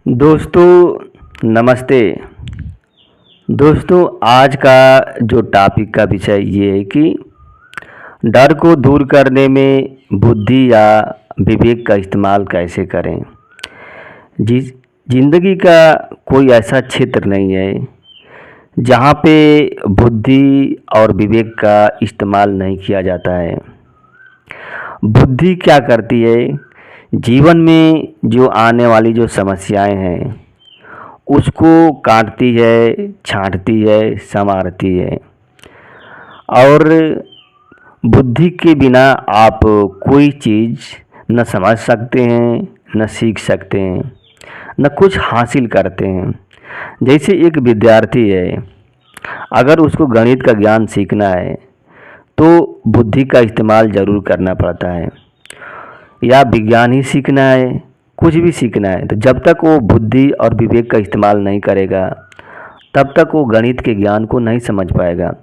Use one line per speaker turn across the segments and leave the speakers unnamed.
दोस्तों नमस्ते। दोस्तों आज का जो टॉपिक का विषय ये है कि डर को दूर करने में बुद्धि या विवेक का इस्तेमाल कैसे करें। जी, ज़िंदगी का कोई ऐसा क्षेत्र नहीं है जहाँ पे बुद्धि और विवेक का इस्तेमाल नहीं किया जाता है। बुद्धि क्या करती है, जीवन में जो आने वाली जो समस्याएं हैं उसको काटती है, छाँटती है, संवारती है। और बुद्धि के बिना आप कोई चीज़ न समझ सकते हैं, न सीख सकते हैं, न कुछ हासिल करते हैं। जैसे एक विद्यार्थी है, अगर उसको गणित का ज्ञान सीखना है तो बुद्धि का इस्तेमाल ज़रूर करना पड़ता है, या विज्ञान ही सीखना है, कुछ भी सीखना है, तो जब तक वो बुद्धि और विवेक का इस्तेमाल नहीं करेगा तब तक वो गणित के ज्ञान को नहीं समझ पाएगा।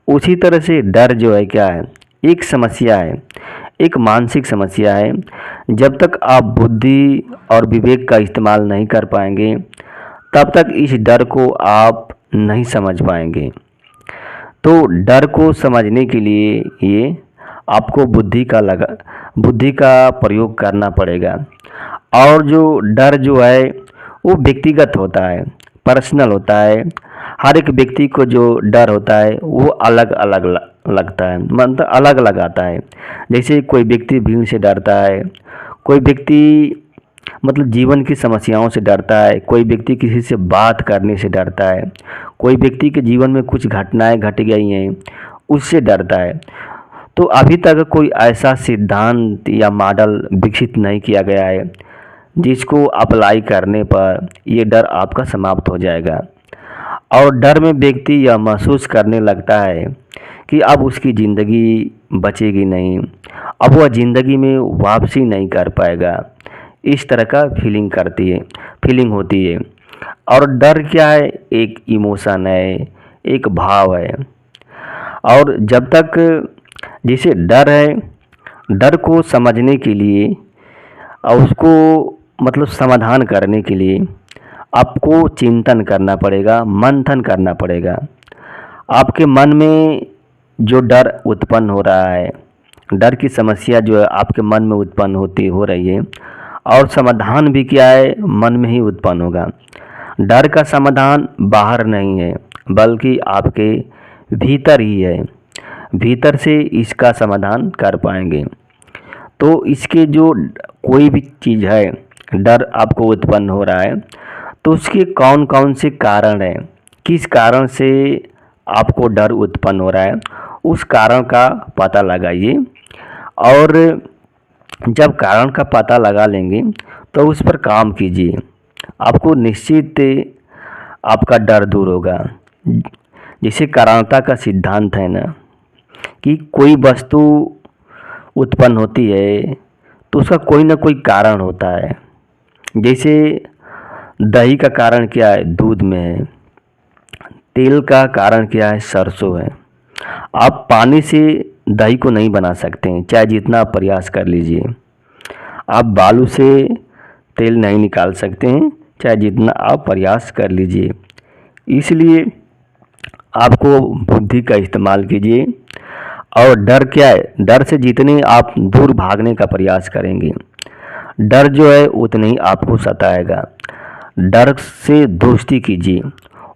उसी तरह से डर जो है क्या है, एक समस्या है, एक मानसिक समस्या है। जब तक आप बुद्धि और विवेक का इस्तेमाल नहीं कर पाएंगे तब तक इस डर को आप नहीं समझ पाएंगे। तो डर को समझने के लिए ये आपको बुद्धि का प्रयोग करना पड़ेगा। और जो डर जो है वो व्यक्तिगत होता है, पर्सनल होता है। हर एक व्यक्ति को जो डर होता है वो अलग अलग लगता है, मतलब अलग अलग आता है। जैसे कोई व्यक्ति भीड़ से डरता है, कोई व्यक्ति मतलब जीवन की समस्याओं से डरता है, कोई व्यक्ति किसी से बात करने से डरता है, कोई व्यक्ति के जीवन में कुछ घटनाएं घट गई हैं उससे डरता है। तो अभी तक कोई ऐसा सिद्धांत या मॉडल विकसित नहीं किया गया है जिसको अप्लाई करने पर ये डर आपका समाप्त हो जाएगा। और डर में व्यक्ति यह महसूस करने लगता है कि अब उसकी ज़िंदगी बचेगी नहीं, अब वह ज़िंदगी में वापसी नहीं कर पाएगा। इस तरह का फीलिंग होती है। और डर क्या है, एक इमोशन है, एक भाव है। और जब तक जिसे डर है, डर को समझने के लिए और उसको मतलब समाधान करने के लिए आपको चिंतन करना पड़ेगा, मंथन करना पड़ेगा। आपके मन में जो डर उत्पन्न हो रहा है, डर की समस्या जो है आपके मन में उत्पन्न हो रही है, और समाधान भी क्या है, मन में ही उत्पन्न होगा। डर का समाधान बाहर नहीं है बल्कि आपके भीतर ही है, भीतर से इसका समाधान कर पाएंगे। तो इसके जो कोई भी चीज़ है, डर आपको उत्पन्न हो रहा है तो उसके कौन कौन से कारण हैं, किस कारण से आपको डर उत्पन्न हो रहा है, उस कारण का पता लगाइए। और जब कारण का पता लगा लेंगे तो उस पर काम कीजिए, आपको निश्चित आपका डर दूर होगा। जिसे कारणता का सिद्धांत है ना, कि कोई वस्तु उत्पन्न होती है तो उसका कोई ना कोई कारण होता है। जैसे दही का कारण क्या है, दूध में है। तेल का कारण क्या है, सरसों है। आप पानी से दही को नहीं बना सकते हैं, चाहे जितना आप प्रयास कर लीजिए। आप बालू से तेल नहीं निकाल सकते हैं, चाहे जितना आप प्रयास कर लीजिए। इसलिए आपको बुद्धि का इस्तेमाल कीजिए। और डर क्या है, डर से जितने आप दूर भागने का प्रयास करेंगे, डर जो है उतने ही आपको सताएगा। डर से दोस्ती कीजिए,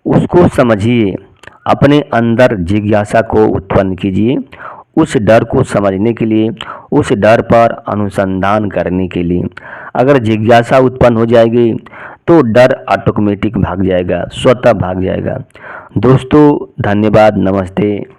उसको समझिए, अपने अंदर जिज्ञासा को उत्पन्न कीजिए, उस डर को समझने के लिए, उस डर पर अनुसंधान करने के लिए। अगर जिज्ञासा उत्पन्न हो जाएगी तो डर ऑटोमेटिक भाग जाएगा, स्वतः भाग जाएगा। दोस्तों धन्यवाद, नमस्ते।